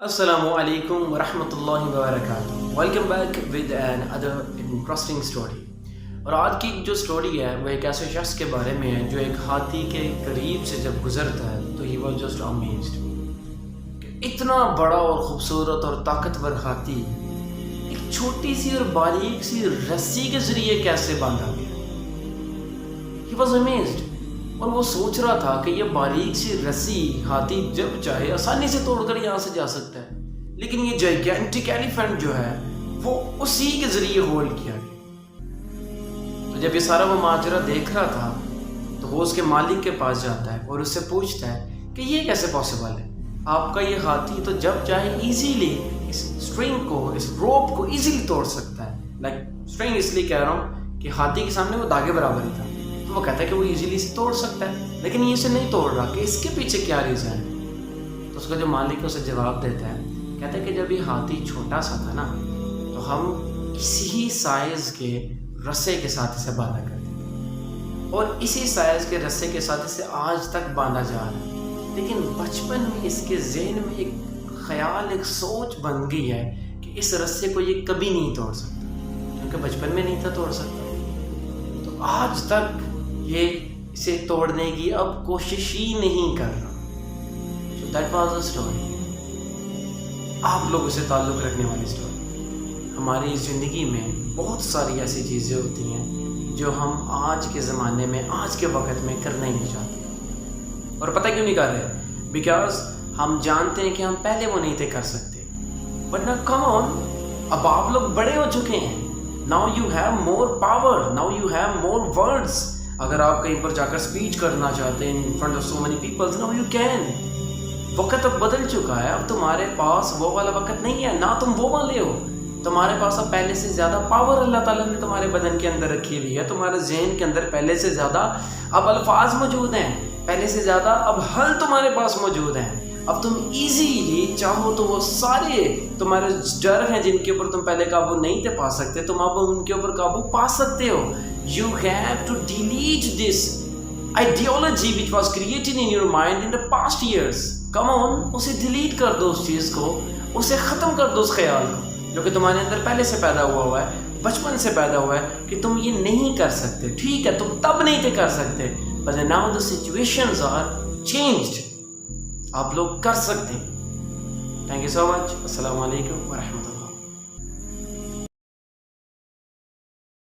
Assalamu alaikum wa rahmatullahi wa barakatuh. Welcome back with another interesting story. اور آج کی جو سٹوری ہے وہ ایک ایسے شخص کے بارے میں ہے جو ایک ہاتھی کے قریب سے جب گزرتا ہے تو ہی واز جسٹ امیزڈ کہ اتنا بڑا اور خوبصورت اور طاقتور ہاتھی ایک چھوٹی سی اور باریک سی رسی کے ذریعے کیسے باندھا گیا. ہی واز امیزڈ اور وہ سوچ رہا تھا کہ یہ باریک سی رسی ہاتھی جب چاہے آسانی سے توڑ کر یہاں سے جا سکتا ہے، لیکن یہ جائگینٹک ایلیفینٹ جو ہے وہ اسی کے ذریعے ہولڈ کیا گیا. تو جب یہ سارا وہ ماجرا دیکھ رہا تھا تو وہ اس کے مالک کے پاس جاتا ہے اور اس سے پوچھتا ہے کہ یہ کیسے پاسبل ہے، آپ کا یہ ہاتھی تو جب چاہے ایزیلی اس اسٹرنگ کو، اس روپ کو ایزیلی توڑ سکتا ہے. لائک اسٹرنگ اس لیے کہہ رہا ہوں کہ ہاتھی کے سامنے وہ داغے برابر ہی تھا، تو وہ کہتا ہے کہ وہ ایزیلی اسے توڑ سکتا ہے، لیکن یہ اسے نہیں توڑ رہا کہ اس کے پیچھے کیا ریزن ہے. تو اس کا جو مالک اسے جواب دیتا ہے، کہتا ہے کہ جب یہ ہاتھی چھوٹا سا تھا نا تو ہم کسی ہی سائز کے رسے کے ساتھ اسے باندھا کرتے تھے اور اسی سائز کے رسے کے ساتھ اسے آج تک باندھا جا رہا ہے. لیکن بچپن میں اس کے ذہن میں ایک خیال، ایک سوچ بن گئی ہے کہ اس رسے کو یہ کبھی نہیں توڑ سکتا، کیونکہ بچپن میں نہیں تھا توڑ سکتا. تو آج تک یہ اسے توڑنے کی اب کوشش ہی نہیں کر رہا. So that was the story. آپ لوگوں سے تعلق رکھنے والی اسٹوری. ہماری زندگی میں بہت ساری ایسی چیزیں ہوتی ہیں جو ہم آج کے زمانے میں، آج کے وقت میں کرنا ہی نہیں چاہتے. اور پتہ کیوں نہیں کر رہے؟ بیکاز ہم جانتے ہیں کہ ہم پہلے وہ نہیں تھے کر سکتے. بٹ نا کم آن، اب آپ لوگ بڑے ہو چکے ہیں. Now you have more power. Now you have more words. اگر آپ کہیں پر جا کر اسپیچ کرنا چاہتے ہیں in front of so many people, now you can. وقت اب بدل چکا ہے. اب تمہارے پاس وہ والا وقت نہیں ہے، نہ تم وہ والے ہو. تمہارے پاس اب پہلے سے زیادہ پاور اللہ تعالیٰ نے تمہارے بدن کے اندر رکھی ہوئی ہے. تمہارے ذہن کے اندر پہلے سے زیادہ اب الفاظ موجود ہیں، پہلے سے زیادہ اب حل تمہارے پاس موجود ہیں. اب تم ایزیلی چاہو تو وہ سارے تمہارے ڈر ہیں جن کے اوپر تم پہلے قابو نہیں تھے پا سکتے، تم اب ان کے اوپر قابو پا سکتے ہو. You have to delete this ideology which was created in your mind in the past years. Come on, اسے ڈیلیٹ کر دو، اس چیز کو، اسے ختم کر دو، اس خیال کو جو کہ تمہارے اندر پہلے سے پیدا ہوا ہے، بچپن سے پیدا ہوا ہے کہ تم یہ نہیں کر سکتے. ٹھیک ہے، تم تب نہیں تھے کر سکتے، but now the situations are changed. آپ لوگ کر سکتے ہیں. Thank you so much. السلام علیکم ورحمۃ اللہ.